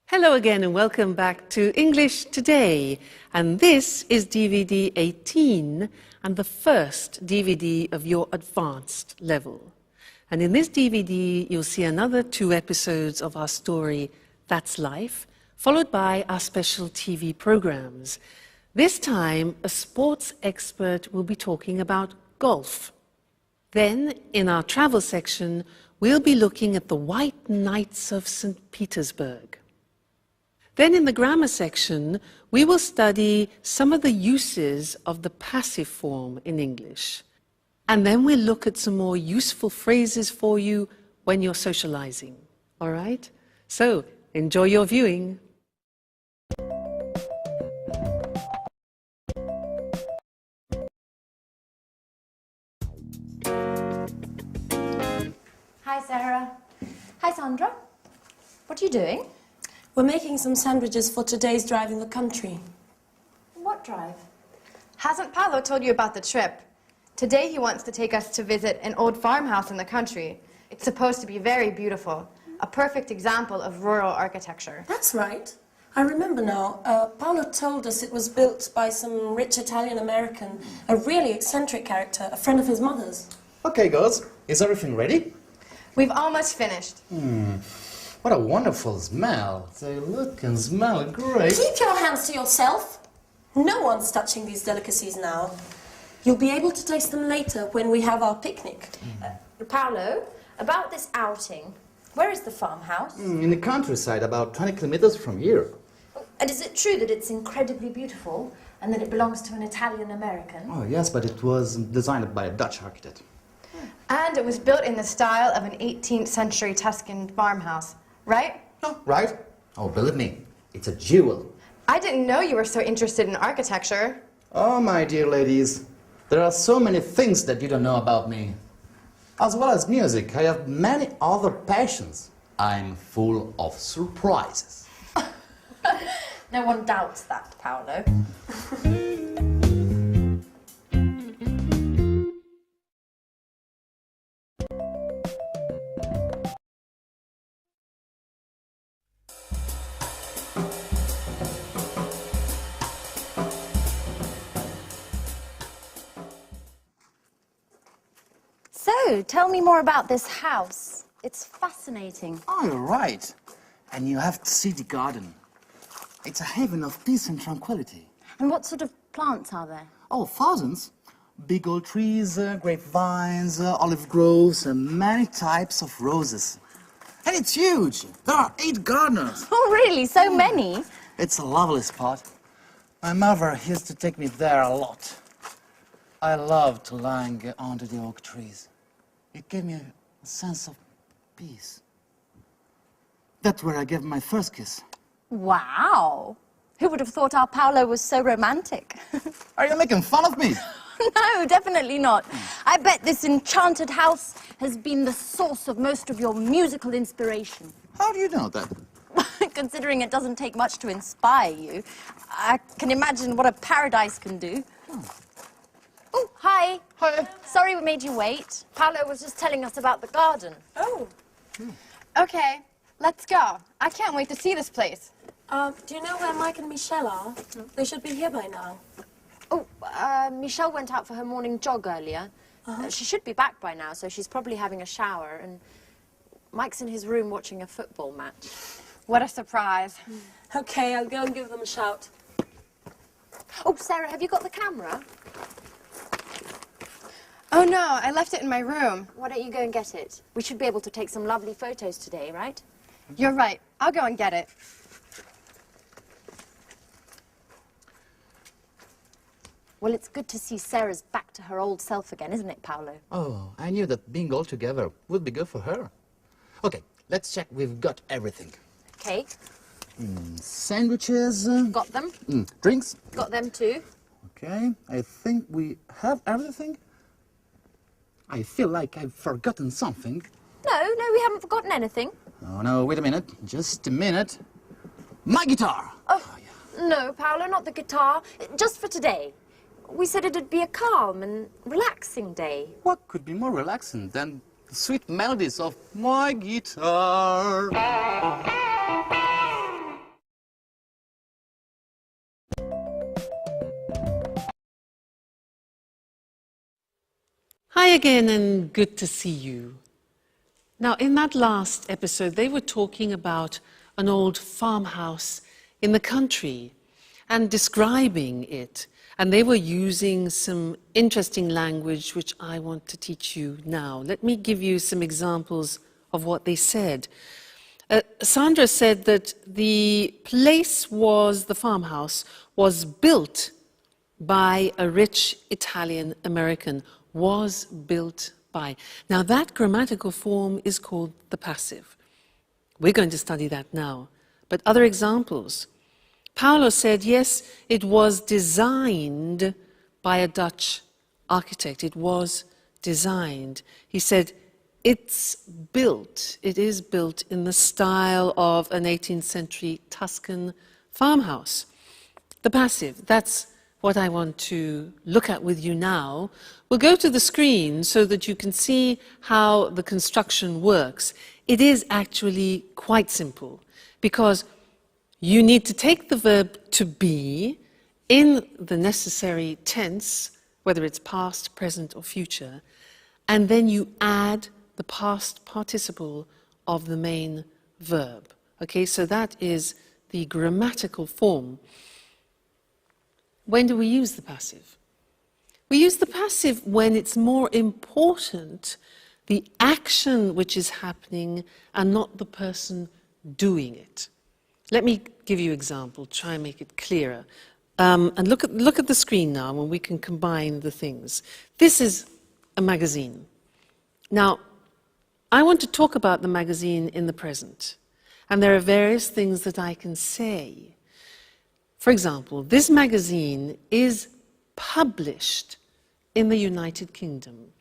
Hello again and welcome back to English Today. And this is DVD 18 and the first DVD of your advanced level. And in this DVD, you'll see another 2 episodes of our story, That's Life, followed by our special TV programs. This time, a sports expert will be talking about golf. Then, in our travel section, we'll be looking at the White Knights of St. Petersburg. Then in the grammar section, we will study some of the uses of the passive form in English. And then we'll look at some more useful phrases for you when you're socializing. All right? So, enjoy your viewing. Hi, Sarah. Hi, Sandra. What are you doing? We're making some sandwiches for today's drive in the country. What drive? Hasn't Paolo told you about the trip? Today he wants to take us to visit an old farmhouse in the country. It's supposed to be very beautiful, a perfect example of rural architecture. That's right. I remember now. Paolo told us it was built by some rich Italian-American, a really eccentric character, a friend of his mother's. Okay, girls. Is everything ready? We've almost finished. What a wonderful smell. They look and smell great. Keep your hands to yourself. No one's touching these delicacies now. You'll be able to taste them later when we have our picnic. Paolo, about this outing, where is the farmhouse? In the countryside, about 20 kilometers from here. And is it true that it's incredibly beautiful and that it belongs to an Italian-American? Oh, yes, but it was designed by a Dutch architect. And it was built in the style of an 18th century Tuscan farmhouse, right? Oh, right? Oh, believe me, it's a jewel. I didn't know you were so interested in architecture. Oh, my dear ladies, there are so many things that you don't know about me. As well as music, I have many other passions. I'm full of surprises. No one doubts that, Paolo. So, tell me more about this house. It's fascinating. Oh, you're right. And you have to see the garden. It's a haven of peace and tranquility. And what sort of plants are there? Oh, thousands. Big old trees, grapevines, olive groves, and many types of roses. And it's huge. There are 8 gardeners. Oh, really? So many? It's a lovely spot. My mother used to take me there a lot. I love to lie under the oak trees. It gave me a sense of peace. That's where I gave my first kiss. Wow. Who would have thought our Paolo was so romantic? Are you making fun of me? No, definitely not. I bet this enchanted house has been the source of most of your musical inspiration. How do you know that? Considering it doesn't take much to inspire you, I can imagine what a paradise can do. Oh, hi. Hi. Sorry we made you wait. Paolo was just telling us about the garden. Oh, Okay, let's go. I can't wait to see this place. do you know where Mike and Michelle are? They should be here by now. Oh, Michelle went out for her morning jog earlier. She should be back by now, so she's probably having a shower. And Mike's in his room watching a football match. What a surprise. Okay, I'll go and give them a shout. Oh, Sarah, have you got the camera? Oh no, I left it in my room. Why don't you go and get it? We should be able to take some lovely photos today, right? You're right. I'll go and get it. Well, it's good to see Sarah's back to her old self again, isn't it, Paolo? Oh, I knew that being all together would be good for her. Okay, let's check we've got everything. Okay, Sandwiches. got them. Drinks. Got them too. Okay, I think we have everything. I feel like I've forgotten something. No, we haven't forgotten anything. Oh, no, wait a minute. Just a minute. My guitar! Oh, no, Paolo, not the guitar. Just for today. We said it'd be a calm and relaxing day. What could be more relaxing than the sweet melodies of my guitar? Hi again and good to see you. Now, in that last episode, they were talking about an old farmhouse in the country and describing it. And they were using some interesting language which I want to teach you now. Let me give you some examples of what they said. Sandra said that the farmhouse was built by a rich Italian American, was built by. Now that grammatical form is called the passive. We're going to study that now. But other examples. Paolo said, yes, it was designed by a Dutch architect. It was designed. He said, it is built in the style of an 18th century Tuscan farmhouse. The passive, that's what I want to look at with you now. We'll go to the screen so that you can see how the construction works. It is actually quite simple because you need to take the verb to be in the necessary tense, whether it's past, present, or future, and then you add the past participle of the main verb. Okay, so that is the grammatical form. When do we use the passive? We use the passive when it's more important the action which is happening and not the person doing it. Let me give you an example, try and make it clearer. And look at the screen now and we can combine the things. This is a magazine. Now, I want to talk about the magazine in the present. And there are various things that I can say. For example, this magazine is published in the United Kingdom.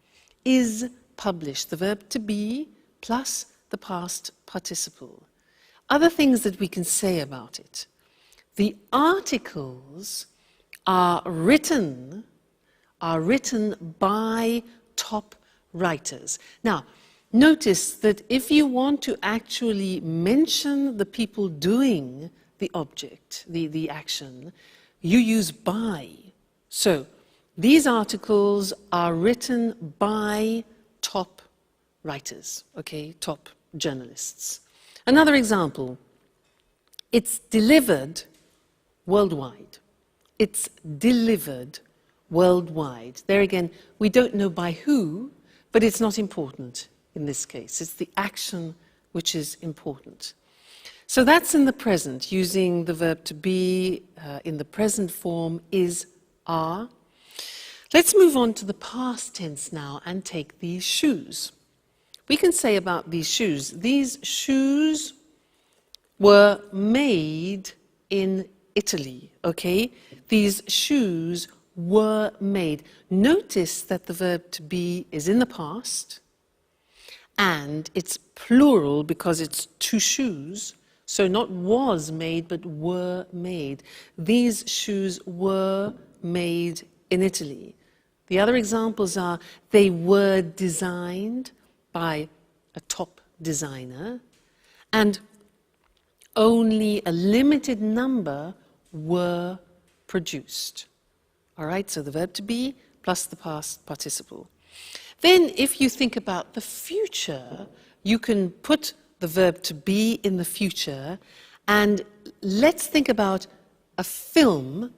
Is published, the verb to be plus the past participle. Other things that we can say about it. The articles are written by top writers. Now, notice that if you want to actually mention the people doing the object, the action, you use by. So, these articles are written by top writers, okay, top journalists. Another example, it's delivered worldwide. It's delivered worldwide. There again, we don't know by who, but it's not important in this case. It's the action which is important. So that's in the present, using the verb to be in the present form is, are. Let's move on to the past tense now and take these shoes. We can say about these shoes were made in Italy, okay? These shoes were made. Notice that the verb to be is in the past, and it's plural because it's two shoes, so not was made, but were made. These shoes were made in Italy. The other examples are, they were designed by a top designer, and only a limited number were produced. All right, so the verb to be plus the past participle. Then if you think about the future, you can put the verb to be in the future, and let's think about a film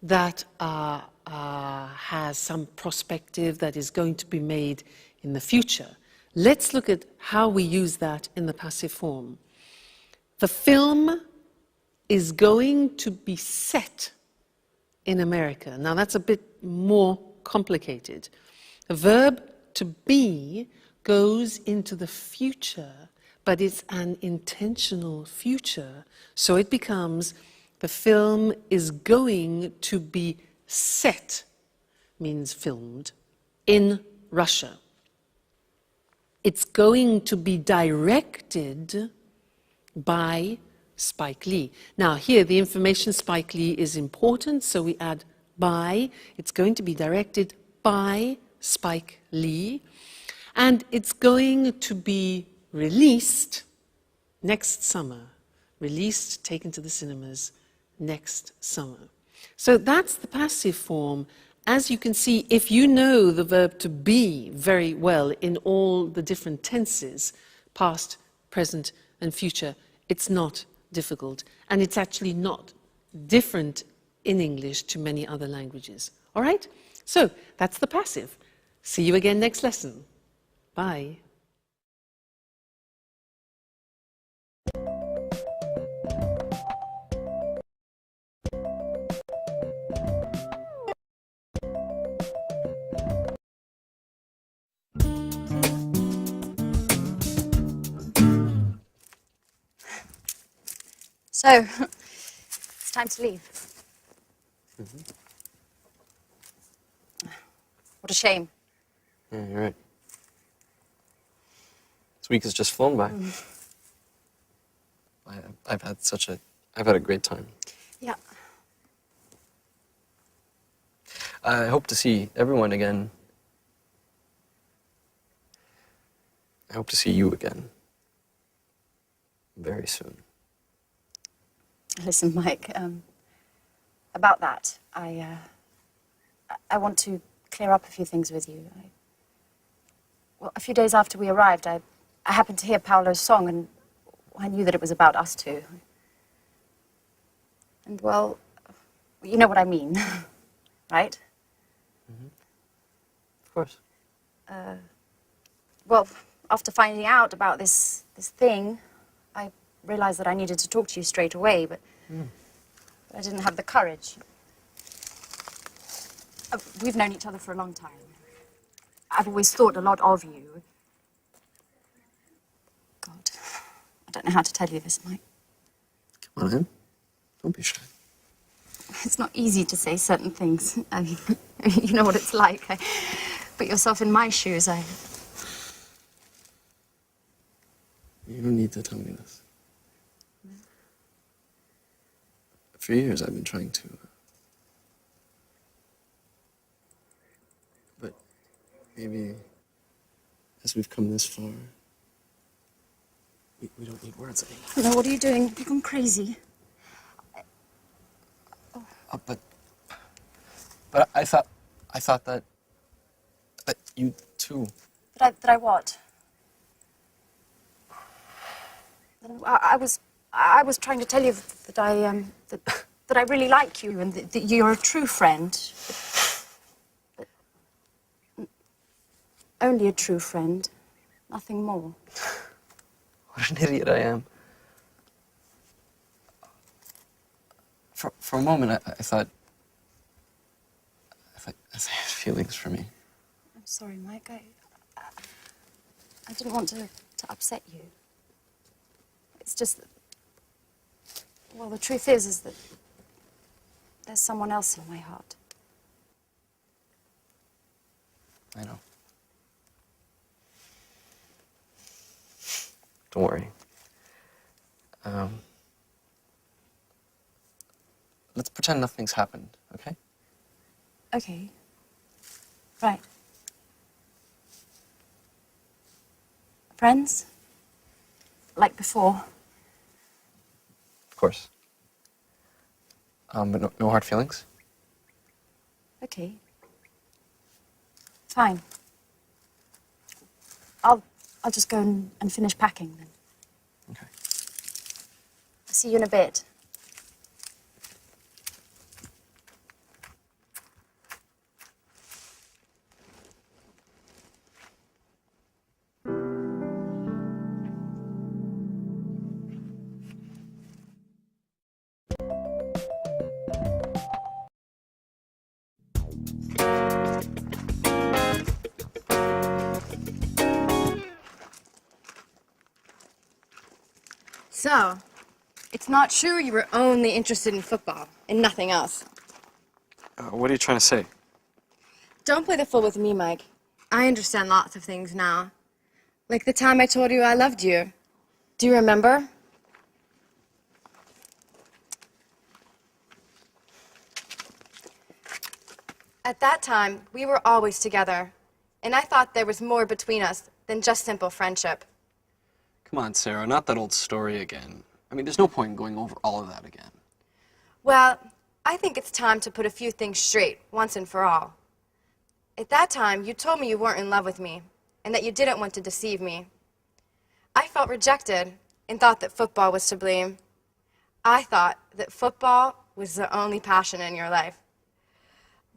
that has some perspective that is going to be made in the future. Let's look at how we use that in the passive form. The film is going to be set in America. Now that's a bit more complicated. The verb to be goes into the future, but it's an intentional future. So it becomes, the film is going to be set, means filmed, in Russia. It's going to be directed by Spike Lee. Now here the information Spike Lee is important, so we add by. It's going to be directed by Spike Lee, and it's going to be released next summer. Released, taken to the cinemas next summer. So that's the passive form, as you can see, if you know the verb to be very well in all the different tenses, past, present, and future, it's not difficult. And it's actually not different in English to many other languages. All right? So that's the passive. See you again next lesson. Bye. So, it's time to leave. What a shame. Yeah, you're right. This week has just flown by. I've had a great time. Yeah. I hope to see everyone again. I hope to see you again very soon. Listen, Mike, about that, I want to clear up a few things with you. Well, a few days after we arrived, I happened to hear Paolo's song, and I knew that it was about us two. And, well, you know what I mean, right? Of course. Well, after finding out about this thing, I realized that I needed to talk to you straight away, but I didn't have the courage. We've known each other for a long time. I've always thought a lot of you. God, I don't know how to tell you this, Mike. Come on in. Don't be shy. It's not easy to say certain things. I mean, you know what it's like. Put yourself in my shoes. You don't need to tell me this. For years, I've been trying to. But maybe as we've come this far, we don't need words anymore. No, what are you doing? You've gone crazy. But I thought that you too. That I what? I was trying to tell you that that I really like you and that you're a true friend. But only a true friend, nothing more. What an idiot I am. For a moment, I thought you had feelings for me. I'm sorry, Mike. I didn't want to upset you. It's just that, well, the truth is that there's someone else in my heart. I know. Don't worry. Let's pretend nothing's happened, okay? Okay. Right. Friends? Like before? Of course. But no hard feelings? Okay. Fine. I'll just go and finish packing then. Okay. I'll see you in a bit. So, it's not true you were only interested in football and nothing else. What are you trying to say? Don't play the fool with me, Mike. I understand lots of things now. Like the time I told you I loved you. Do you remember? At that time, we were always together. And I thought there was more between us than just simple friendship. Come on, Sarah, not that old story again. I mean, there's no point in going over all of that again. Well, I think it's time to put a few things straight, once and for all. At that time, you told me you weren't in love with me and that you didn't want to deceive me. I felt rejected and thought that football was to blame. I thought that football was the only passion in your life.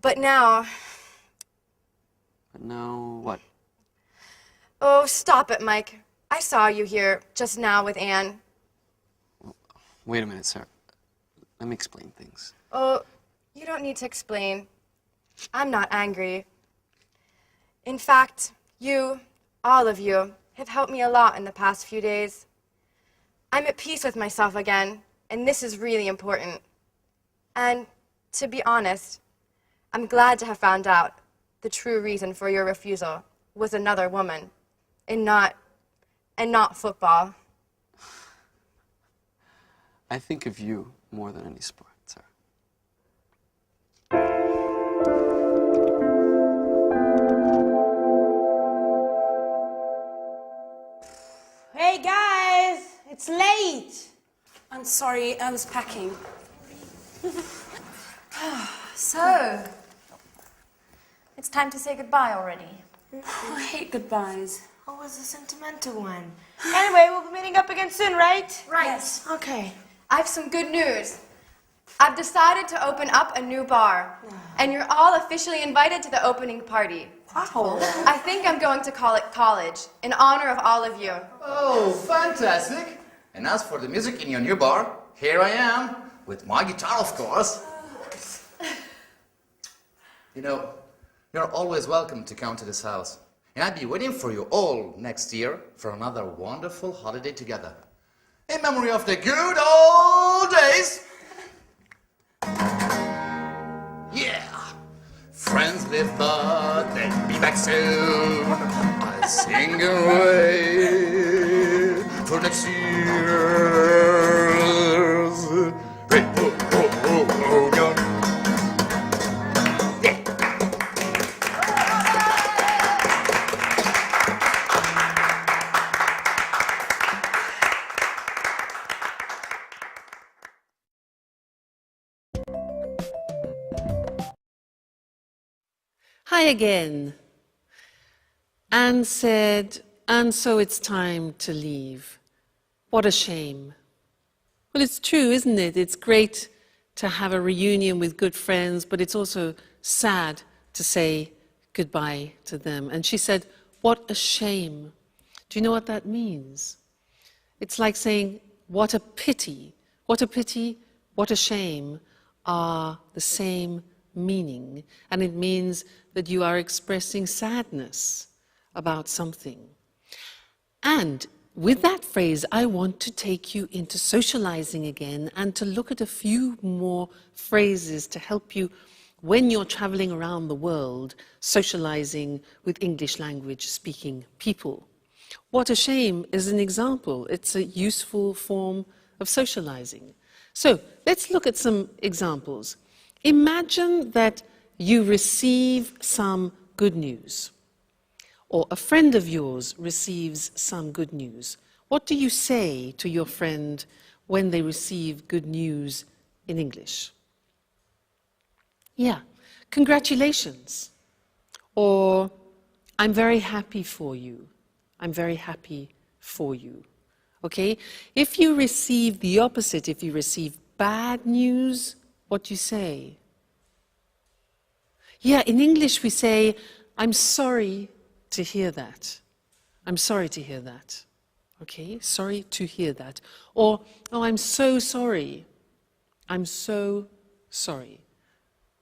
But now... But now what? Oh, stop it, Mike. I saw you here just now with Anne. Wait a minute, Sarah. Let me explain things. Oh, you don't need to explain. I'm not angry. In fact, you, all of you, have helped me a lot in the past few days. I'm at peace with myself again, and this is really important. And to be honest, I'm glad to have found out the true reason for your refusal was another woman, and not football. I think of you more than any sport, Sarah. Hey guys, it's late. I'm sorry, I was packing. So, it's time to say goodbye already. Oh, I hate goodbyes. Oh, it was a sentimental one. Anyway, we'll be meeting up again soon, right? Right. Yes. Okay. I have some good news. I've decided to open up a new bar, and you're all officially invited to the opening party. Wow. I think I'm going to call it college, in honor of all of you. Oh, fantastic! And as for the music in your new bar, here I am, with my guitar, of course. You know, you're always welcome to come to this house. And I'll be waiting for you all next year for another wonderful holiday together. In memory of the good old days! Yeah! Friends we thought they'd be back soon. I'll sing away for next year's. Hey, ho, ho, ho, ho, yeah. Hi again. Anne said, and so it's time to leave. What a shame. Well, it's true, isn't it? It's great to have a reunion with good friends, but it's also sad to say goodbye to them. And she said, what a shame. Do you know what that means? It's like saying, what a pity. What a pity, what a shame are the same meaning. And it means that you are expressing sadness about something. And with that phrase, I want to take you into socializing again and to look at a few more phrases to help you when you're traveling around the world, socializing with English language speaking people. What a shame is an example. It's a useful form of socializing. So let's look at some examples. Imagine that you receive some good news, or a friend of yours receives some good news. What do you say to your friend when they receive good news in English? Yeah, congratulations. Or, I'm very happy for you. I'm very happy for you. Okay? If you receive the opposite, if you receive bad news, what do you say? Yeah, in English we say, I'm sorry to hear that. I'm sorry to hear that. Okay, sorry to hear that. Or, oh, I'm so sorry. I'm so sorry.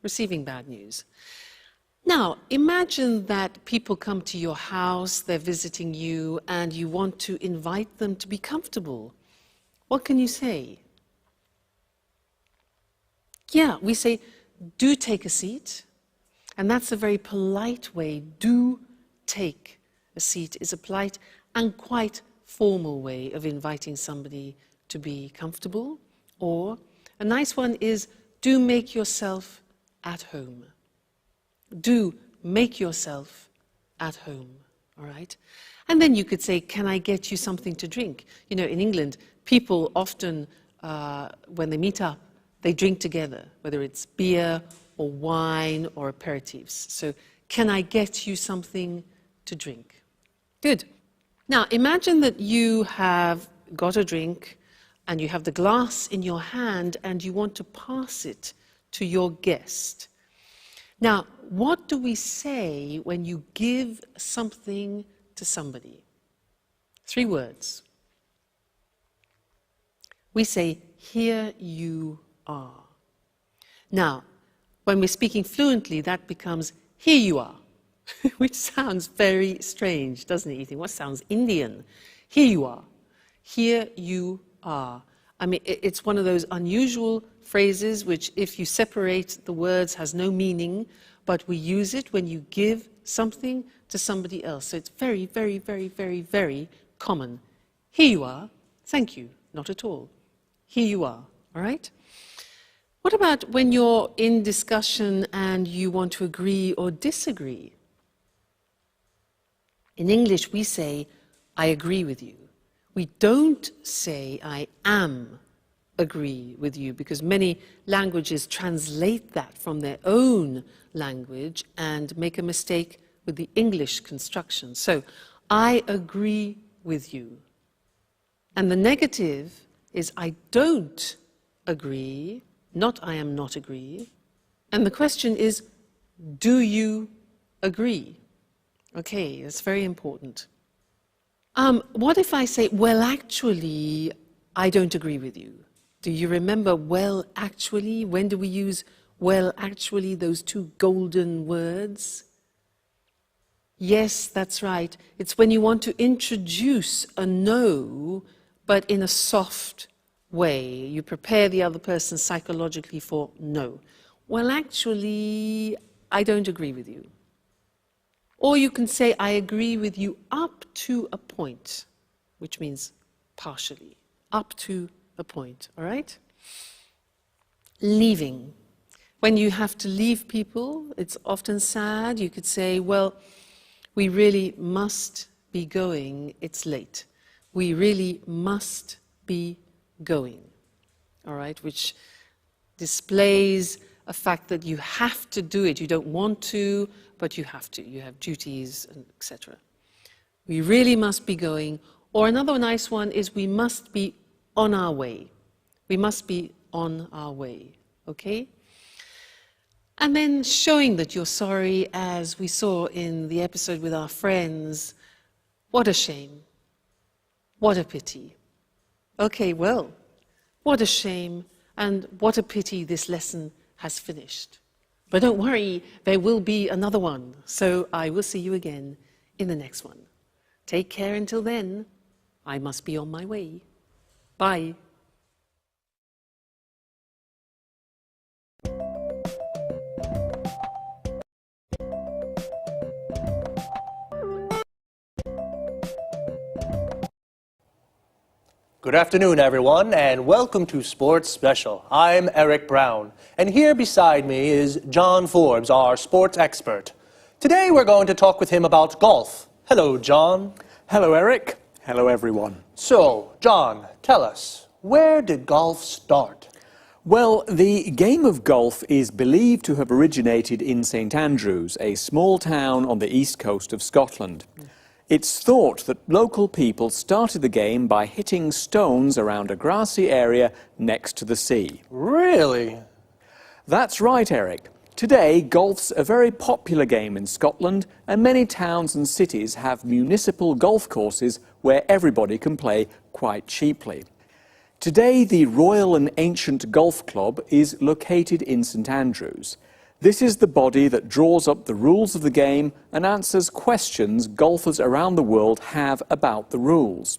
Receiving bad news. Now, imagine that people come to your house, they're visiting you, and you want to invite them to be comfortable. What can you say? Yeah, we say, do take a seat. And that's a very polite way. Do take a seat is a polite and quite formal way of inviting somebody to be comfortable. Or a nice one is, do make yourself at home. Do make yourself at home, all right? And then you could say, can I get you something to drink? You know, in England, people often, when they meet up, they drink together, whether it's beer or wine or aperitifs. So, can I get you something to drink? Good. Now, imagine that you have got a drink and you have the glass in your hand and you want to pass it to your guest. Now, what do we say when you give something to somebody? 3 words. We say, here you are. Now, when we're speaking fluently, that becomes, here you are, which sounds very strange, doesn't it? You think, what sounds Indian? Here you are. Here you are. I mean, it's one of those unusual phrases which, if you separate the words, has no meaning, but we use it when you give something to somebody else. So it's very, very, very, very, very common. Here you are. Thank you. Not at all. Here you are. All right? What about when you're in discussion and you want to agree or disagree? In English, we say, I agree with you. We don't say, I am agree with you, because many languages translate that from their own language and make a mistake with the English construction. So, I agree with you. And the negative is, I don't agree, not I am not agree. And the question is, do you agree? Okay, that's very important. What if I say, well, actually, I don't agree with you? Do you remember well, actually? When do we use well, actually, those 2 golden words? Yes, that's right. It's when you want to introduce a no, but in a soft way. You prepare the other person psychologically for no. Well, actually, I don't agree with you. Or you can say, I agree with you up to a point, which means partially, up to a point, all right? Leaving. When you have to leave people, it's often sad. You could say, well, we really must be going, it's late. We really must be going, all right? Which displays a fact that you have to do it. You don't want to, but you have to. You have duties, etc. We really must be going. Or another nice one is, we must be on our way. We must be on our way, okay? And then showing that you're sorry, as we saw in the episode with our friends. What a shame. What a pity. Okay, well, what a shame and what a pity this lesson has finished. But don't worry, there will be another one. So I will see you again in the next one. Take care until then. I must be on my way. Bye. Good afternoon, everyone, and welcome to Sports Special. I'm Eric Brown, and here beside me is John Forbes, our sports expert. Today we're going to talk with him about golf. Hello, John. Hello, Eric. Hello, everyone. So, John, tell us, where did golf start? Well, the game of golf is believed to have originated in St Andrews, a small town on the east coast of Scotland. It's thought that local people started the game by hitting stones around a grassy area next to the sea. Really? That's right, Eric. Today, golf's a very popular game in Scotland, and many towns and cities have municipal golf courses where everybody can play quite cheaply. Today, the Royal and Ancient Golf Club is located in St Andrews. This is the body that draws up the rules of the game and answers questions golfers around the world have about the rules.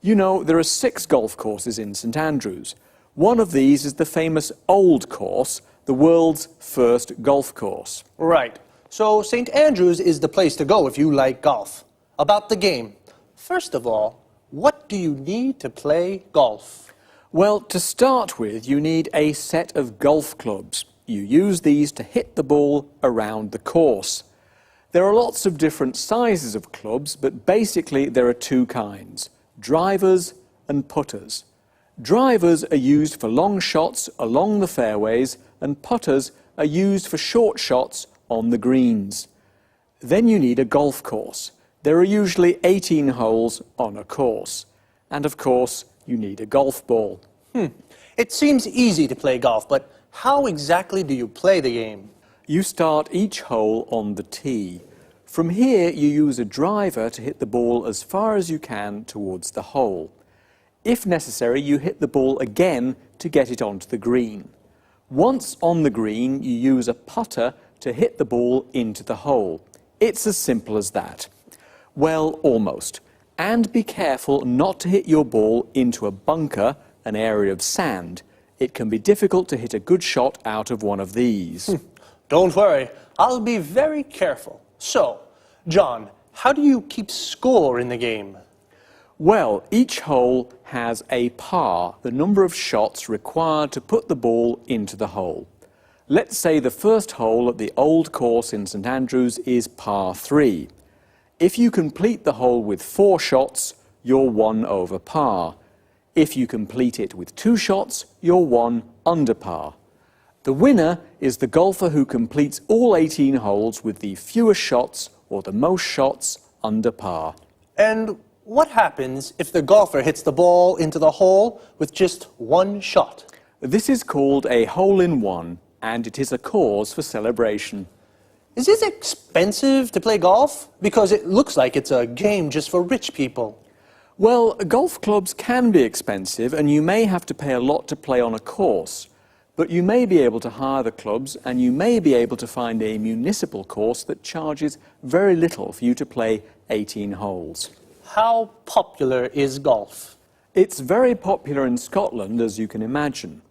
You know, there are 6 golf courses in St Andrews. One of these is the famous Old Course, the world's first golf course. Right. So St Andrews is the place to go if you like golf. About the game. First of all, what do you need to play golf? Well, to start with, you need a set of golf clubs. You use these to hit the ball around the course. There are lots of different sizes of clubs, but basically there are 2 kinds, drivers and putters. Drivers are used for long shots along the fairways, and putters are used for short shots on the greens. Then you need a golf course. There are usually 18 holes on a course. And of course, you need a golf ball. It seems easy to play golf, but how exactly do you play the game? You start each hole on the tee. From here, you use a driver to hit the ball as far as you can towards the hole. If necessary, you hit the ball again to get it onto the green. Once on the green, you use a putter to hit the ball into the hole. It's as simple as that. Well, almost. And be careful not to hit your ball into a bunker, an area of sand. It can be difficult to hit a good shot out of one of these. Don't worry, I'll be very careful. So, John, how do you keep score in the game? Well, each hole has a par, the number of shots required to put the ball into the hole. Let's say the first hole at the old course in St Andrews is par 3. If you complete the hole with 4 shots, you're 1 over par. If you complete it with 2 shots, you're 1 under par. The winner is the golfer who completes all 18 holes with the fewest shots or the most shots under par. And what happens if the golfer hits the ball into the hole with just 1 shot? This is called a hole-in-one, and it is a cause for celebration. Is it expensive to play golf? Because it looks like it's a game just for rich people. Well, golf clubs can be expensive, and you may have to pay a lot to play on a course. But you may be able to hire the clubs, and you may be able to find a municipal course that charges very little for you to play 18 holes. How popular is golf? It's very popular in Scotland, as you can imagine,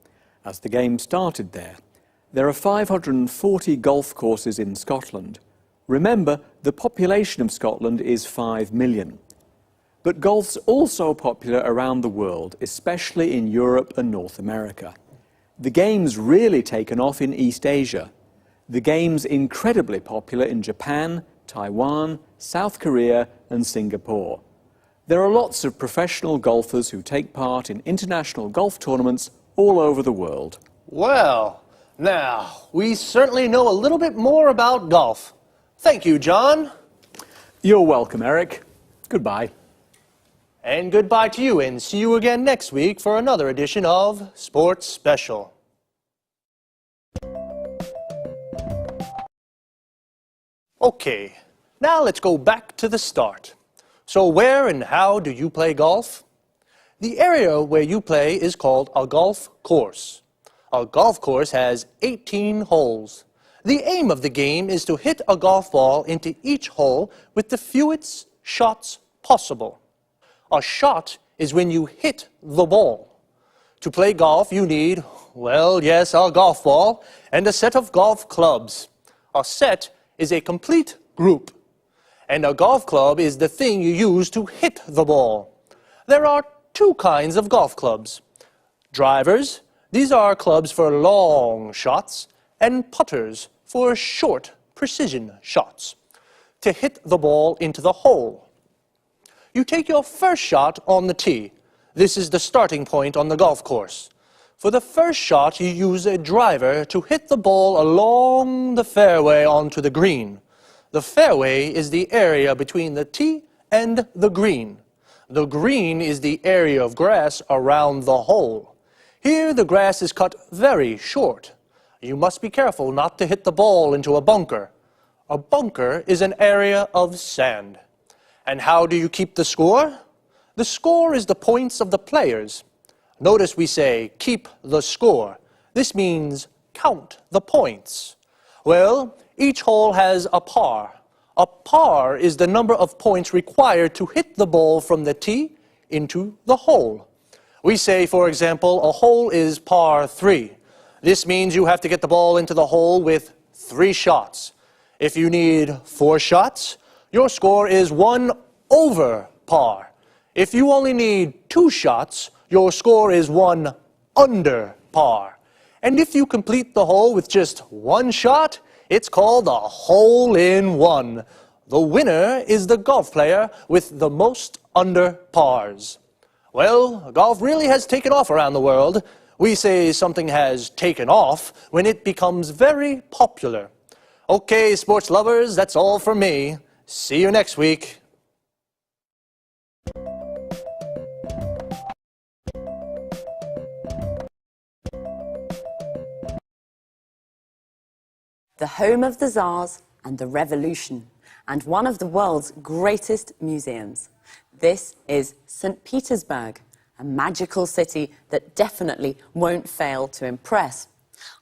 as the game started there. There are 540 golf courses in Scotland. Remember, the population of Scotland is 5 million. But golf's also popular around the world, especially in Europe and North America. The game's really taken off in East Asia. The game's incredibly popular in Japan, Taiwan, South Korea and Singapore. There are lots of professional golfers who take part in international golf tournaments all over the world. Well, now, we certainly know a little bit more about golf. Thank you, John. You're welcome, Eric. Goodbye. And goodbye to you, and see you again next week for another edition of Sports Special. Okay, now let's go back to the start. So where and how do you play golf? The area where you play is called a golf course. A golf course has 18 holes. The aim of the game is to hit a golf ball into each hole with the fewest shots possible. A shot is when you hit the ball. To play golf, you need, well, yes, a golf ball and a set of golf clubs. A set is a complete group. And a golf club is the thing you use to hit the ball. There are 2 kinds of golf clubs. Drivers, these are clubs for long shots, and putters for short precision shots, to hit the ball into the hole. You take your first shot on the tee. This is the starting point on the golf course. For the first shot, you use a driver to hit the ball along the fairway onto the green. The fairway is the area between the tee and the green. The green is the area of grass around the hole. Here, the grass is cut very short. You must be careful not to hit the ball into a bunker. A bunker is an area of sand. And how do you keep the score? The score is the points of the players. Notice we say, keep the score. This means count the points. Well, each hole has a par. A par is the number of points required to hit the ball from the tee into the hole. We say, for example, a hole is par 3. This means you have to get the ball into the hole with 3 shots. If you need 4 shots, your score is 1 over par. If you only need 2 shots, your score is 1 under par. And if you complete the hole with just 1 shot, it's called a hole-in-one. The winner is the golf player with the most under pars. Well, golf really has taken off around the world. We say something has taken off when it becomes very popular. Okay, sports lovers, that's all from me. See you next week. The home of the Tsars and the Revolution, and one of the world's greatest museums. This is St. Petersburg, a magical city that definitely won't fail to impress.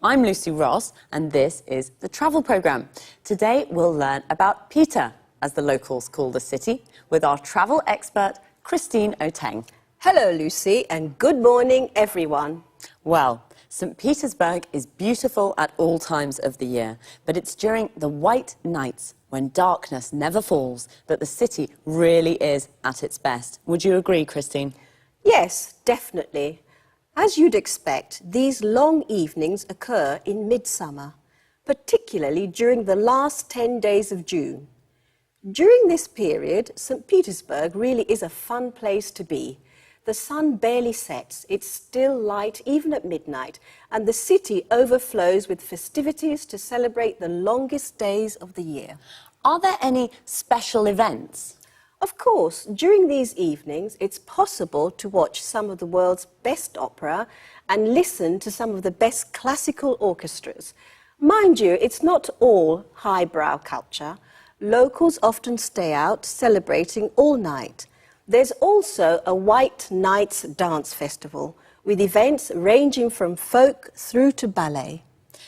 I'm Lucy Ross, and this is the travel programme. Today we'll learn about Peter, as the locals call the city, with our travel expert, Christine Oteng. Hello, Lucy, and good morning, everyone. Well, St. Petersburg is beautiful at all times of the year, but it's during the white nights, when darkness never falls, that the city really is at its best. Would you agree, Christine? Yes, definitely. As you'd expect, these long evenings occur in midsummer, particularly during the last 10 days of June. During this period, St. Petersburg really is a fun place to be. The sun barely sets, it's still light even at midnight, and the city overflows with festivities to celebrate the longest days of the year. Are there any special events? Of course, during these evenings, it's possible to watch some of the world's best opera and listen to some of the best classical orchestras. Mind you, it's not all highbrow culture. Locals often stay out celebrating all night. There's also a White Nights Dance Festival, with events ranging from folk through to ballet.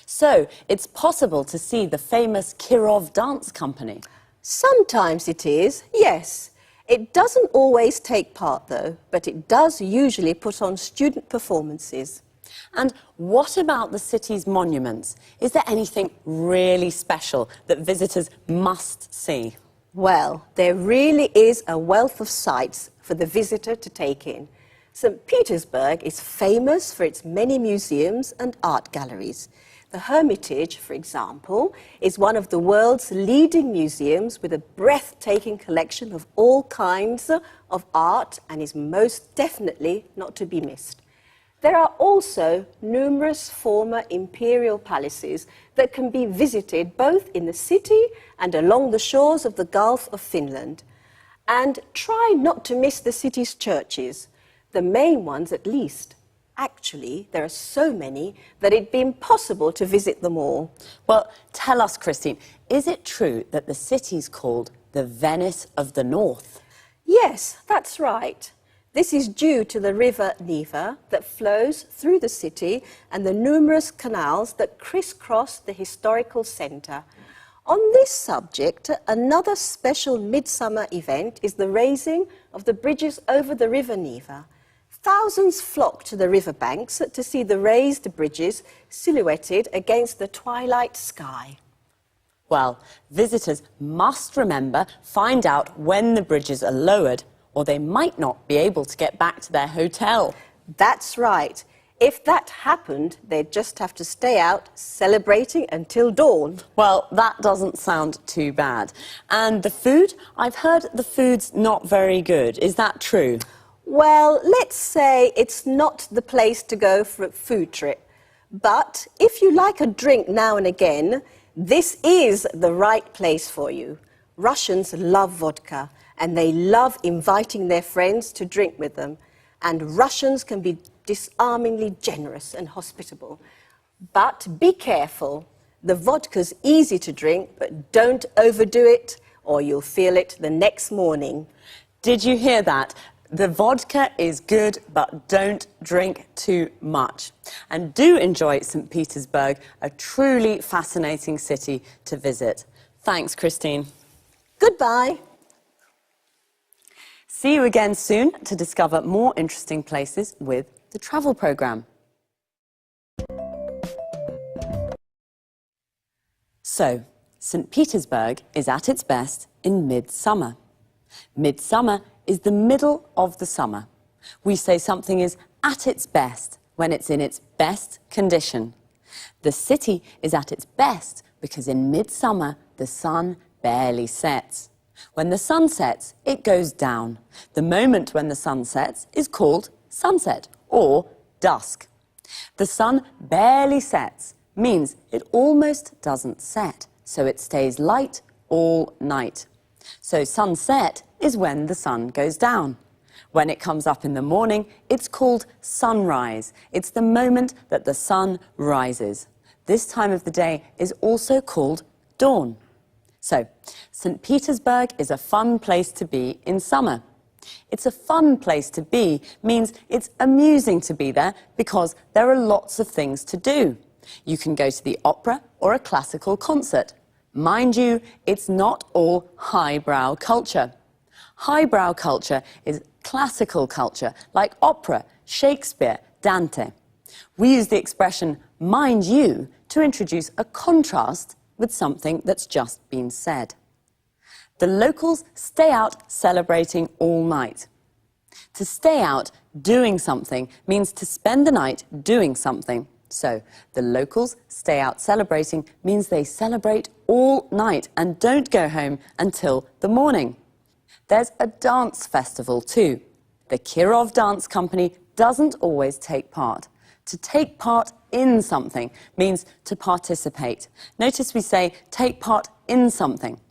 So, it's possible to see the famous Kirov dance company? Sometimes it is, yes. It doesn't always take part, though, but it does usually put on student performances. And what about the city's monuments? Is there anything really special that visitors must see? Well, there really is a wealth of sights for the visitor to take in. St. Petersburg is famous for its many museums and art galleries. The Hermitage, for example, is one of the world's leading museums with a breathtaking collection of all kinds of art and is most definitely not to be missed. There are also numerous former imperial palaces that can be visited both in the city and along the shores of the Gulf of Finland. And try not to miss the city's churches, the main ones at least. Actually, there are so many that it'd be impossible to visit them all. Well, tell us, Christine, is it true that the city's called the Venice of the North? Yes, that's right. This is due to the river Neva that flows through the city and the numerous canals that crisscross the historical centre. On this subject, another special midsummer event is the raising of the bridges over the river Neva. Thousands flock to the riverbanks to see the raised bridges silhouetted against the twilight sky. Well, visitors must find out when the bridges are lowered, or they might not be able to get back to their hotel. That's right. If that happened, they'd just have to stay out celebrating until dawn. Well, that doesn't sound too bad. And the food? I've heard the food's not very good. Is that true? Well, let's say it's not the place to go for a food trip. But if you like a drink now and again, this is the right place for you. Russians love vodka, and they love inviting their friends to drink with them. And Russians can be disarmingly generous and hospitable. But be careful. The vodka's easy to drink, but don't overdo it, or you'll feel it the next morning. Did you hear that? The vodka is good, but don't drink too much. And do enjoy St. Petersburg, a truly fascinating city to visit. Thanks, Christine. Goodbye. See you again soon to discover more interesting places with the travel programme. So, St. Petersburg is at its best in midsummer. Midsummer is the middle of the summer. We say something is at its best when it's in its best condition. The city is at its best because in midsummer the sun barely sets. When the sun sets, it goes down. The moment when the sun sets is called sunset or dusk. The sun barely sets means it almost doesn't set, so it stays light all night. So sunset is when the sun goes down. When it comes up in the morning, it's called sunrise. It's the moment that the sun rises. This time of the day is also called dawn. So, St. Petersburg is a fun place to be in summer. It's a fun place to be means it's amusing to be there because there are lots of things to do. You can go to the opera or a classical concert. Mind you, it's not all highbrow culture. Highbrow culture is classical culture, like opera, Shakespeare, Dante. We use the expression mind you to introduce a contrast with something that's just been said. The locals stay out celebrating all night. To stay out doing something means to spend the night doing something. So, the locals stay out celebrating means they celebrate all night and don't go home until the morning. There's a dance festival too. The Kirov Dance Company doesn't always take part. To take part in something means to participate. Notice we say take part in something.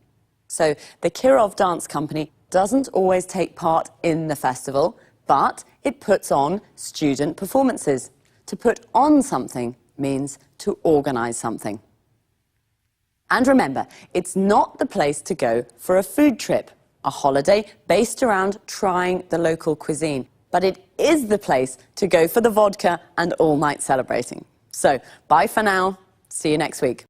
So the Kirov Dance Company doesn't always take part in the festival, but it puts on student performances. To put on something means to organise something. And remember, it's not the place to go for a food trip, a holiday based around trying the local cuisine. But it is the place to go for the vodka and all-night celebrating. So, bye for now. See you next week.